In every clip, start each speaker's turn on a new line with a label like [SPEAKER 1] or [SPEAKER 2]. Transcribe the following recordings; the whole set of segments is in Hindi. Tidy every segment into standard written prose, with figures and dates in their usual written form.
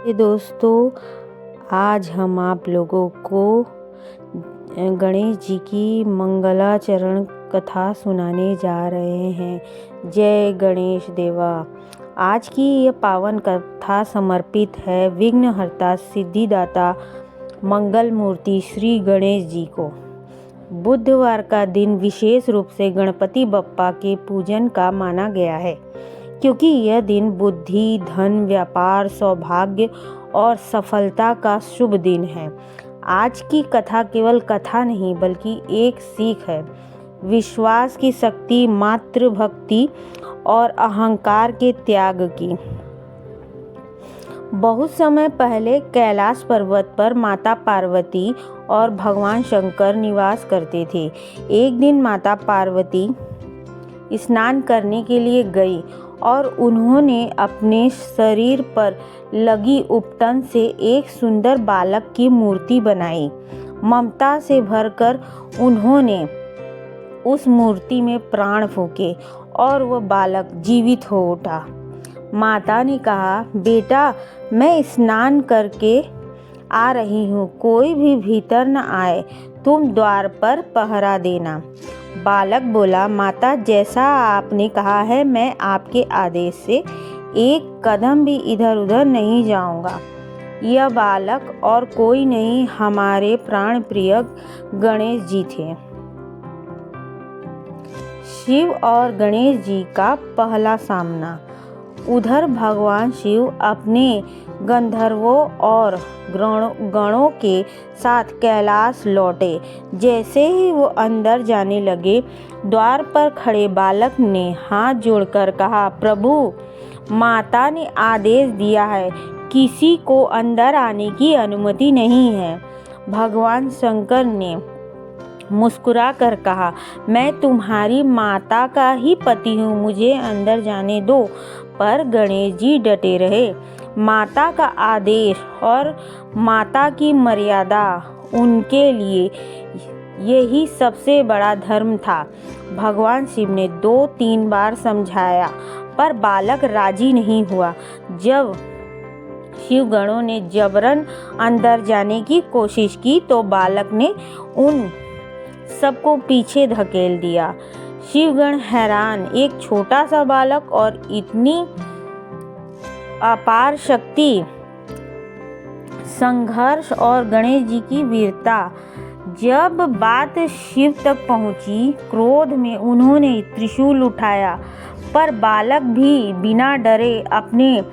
[SPEAKER 1] ये दोस्तों, आज हम आप लोगों को गणेश जी की मंगलाचरण कथा सुनाने जा रहे हैं। जय गणेश देवा। आज की यह पावन कथा समर्पित है विघ्नहर्ता सिद्धिदाता मंगल मूर्ति श्री गणेश जी को। बुधवार का दिन विशेष रूप से गणपति बप्पा के पूजन का माना गया है, क्योंकि यह दिन बुद्धि, धन, व्यापार, सौभाग्य और सफलता का शुभ दिन है। आज की कथा केवल कथा नहीं बल्कि एक सीख है, विश्वास की शक्ति, मातृभक्ति और अहंकार के त्याग की। बहुत समय पहले कैलाश पर्वत पर माता पार्वती और भगवान शंकर निवास करते थे। एक दिन माता पार्वती स्नान करने के लिए गई और उन्होंने अपने शरीर पर लगी उपटन से एक सुंदर बालक की मूर्ति बनाई। ममता से भरकर उन्होंने उस मूर्ति में प्राण फूंके और वह बालक जीवित हो उठा। माता ने कहा, बेटा, मैं स्नान करके आ रही हूँ, कोई भी भीतर न आए, तुम द्वार पर पहरा देना। बालक बोला, माता, जैसा आपने कहा है, मैं आपके आदेश से एक कदम भी इधर उधर नहीं जाऊंगा। यह बालक और कोई नहीं, हमारे प्राण प्रिय गणेश जी थे। शिव और गणेश जी का पहला सामना। उधर भगवान शिव अपने गंधर्वों और गणों के साथ कैलाश लौटे। जैसे ही वो अंदर जाने लगे, द्वार पर खड़े बालक ने हाथ जोड़कर कहा, प्रभु, माता ने आदेश दिया है, किसी को अंदर आने की अनुमति नहीं है। भगवान शंकर ने मुस्कुरा कर कहा, मैं तुम्हारी माता का ही पति हूँ, मुझे अंदर जाने दो। पर गणेश जी डटे रहे। माता का आदेश और माता की मर्यादा उनके लिए यही सबसे बड़ा धर्म था। भगवान शिव ने 2-3 बार समझाया, पर बालक राजी नहीं हुआ। जब शिव गणों ने जबरन अंदर जाने की कोशिश की तो बालक ने उन सबको पीछे धकेल दिया। शिवगण हैरान, एक छोटा सा बालक और इतनी अपार शक्ति, संघर्ष और गणेश जी की वीरता। जब बात शिव तक पहुंची, क्रोध में उन्होंने त्रिशूल उठाया, पर बालक भी बिना डरे अपने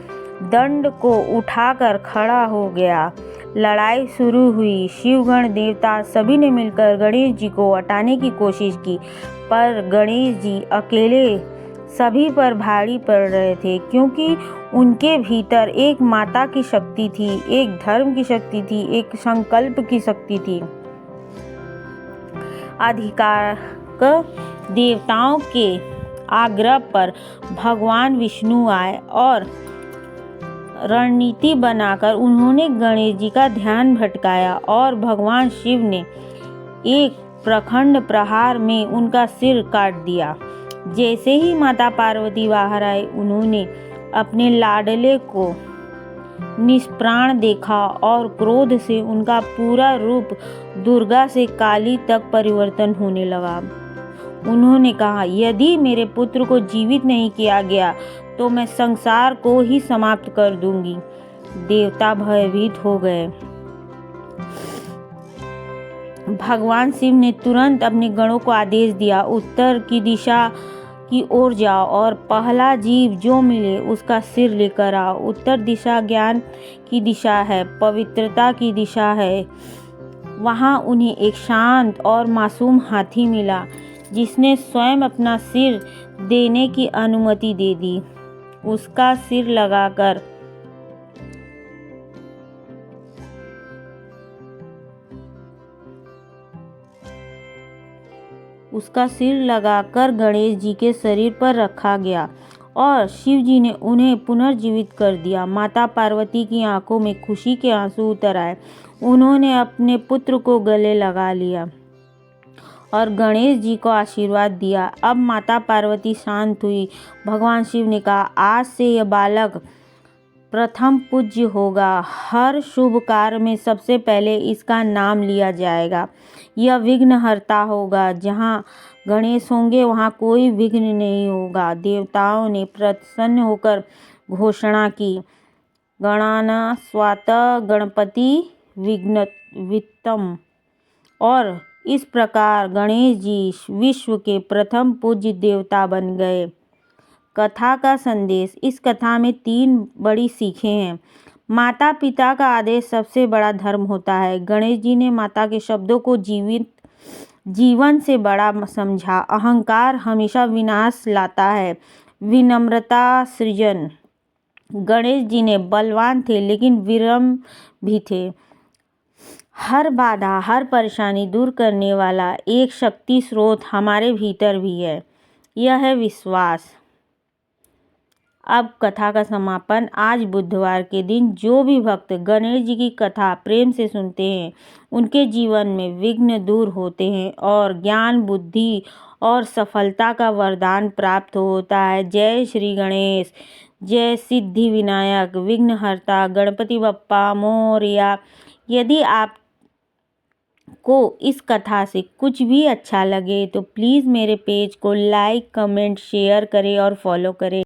[SPEAKER 1] दंड को उठाकर खड़ा हो गया। लड़ाई शुरू हुई। शिवगण, देवता सभी ने मिलकर गणेश जी को हटाने की कोशिश की, पर गणेश जी अकेले सभी पर भारी पड़ रहे थे, क्योंकि उनके भीतर एक माता की शक्ति थी, एक धर्म की शक्ति थी, एक संकल्प की शक्ति थी। अधिकारक देवताओं के आग्रह पर भगवान विष्णु आए और रणनीति बनाकर उन्होंने गणेश जी का ध्यान भटकाया और भगवान शिव ने एक प्रखंड प्रहार में उनका सिर काट दिया। जैसे ही माता पार्वती बाहर आए, उन्होंने अपने लाडले को निष्प्राण देखा और क्रोध से उनका पूरा रूप दुर्गा से काली तक परिवर्तन होने लगा। उन्होंने कहा, यदि मेरे पुत्र को जीवित नहीं किया गया तो मैं संसार को ही समाप्त कर दूंगी। देवता भयभीत हो गए। भगवान शिव ने तुरंत अपने गणों को आदेश दिया, उत्तर की दिशा की ओर जाओ और पहला जीव जो मिले उसका सिर लेकर आओ। उत्तर दिशा ज्ञान की दिशा है, पवित्रता की दिशा है। वहां उन्हें एक शांत और मासूम हाथी मिला, जिसने स्वयं अपना सिर देने की अनुमति दे दी। उसका सिर लगाकर गणेश जी के शरीर पर रखा गया और शिव जी ने उन्हें पुनर्जीवित कर दिया। माता पार्वती की आंखों में खुशी के आंसू उतर आए। उन्होंने अपने पुत्र को गले लगा लिया और गणेश जी को आशीर्वाद दिया। अब माता पार्वती शांत हुई। भगवान शिव ने कहा, आज से यह बालक प्रथम पूज्य होगा। हर शुभ कार्य में सबसे पहले इसका नाम लिया जाएगा। यह विघ्नहर्ता होगा। जहाँ गणेश होंगे वहाँ कोई विघ्न नहीं होगा। देवताओं ने प्रसन्न होकर घोषणा की, गणानास्त्वा गणपति विघ्नवित्तम। और इस प्रकार गणेश जी विश्व के प्रथम पूज्य देवता बन गए। कथा का संदेश। इस कथा में 3 बड़ी सीखें हैं। माता पिता का आदेश सबसे बड़ा धर्म होता है। गणेश जी ने माता के शब्दों को जीवन से बड़ा समझा। अहंकार हमेशा विनाश लाता है, विनम्रता सृजन। गणेश जी ने बलवान थे लेकिन विनम्र भी थे। हर बाधा, हर परेशानी दूर करने वाला एक शक्ति स्रोत हमारे भीतर भी है। यह है विश्वास। अब कथा का समापन। आज बुधवार के दिन जो भी भक्त गणेश जी की कथा प्रेम से सुनते हैं उनके जीवन में विघ्न दूर होते हैं और ज्ञान, बुद्धि और सफलता का वरदान प्राप्त होता है। जय श्री गणेश। जय सिद्धि विनायक विघ्नहर्ता गणपति बप्पा मोरया। यदि आप को इस कथा से कुछ भी अच्छा लगे तो प्लीज़ मेरे पेज को लाइक, कमेंट, शेयर करें और फॉलो करें।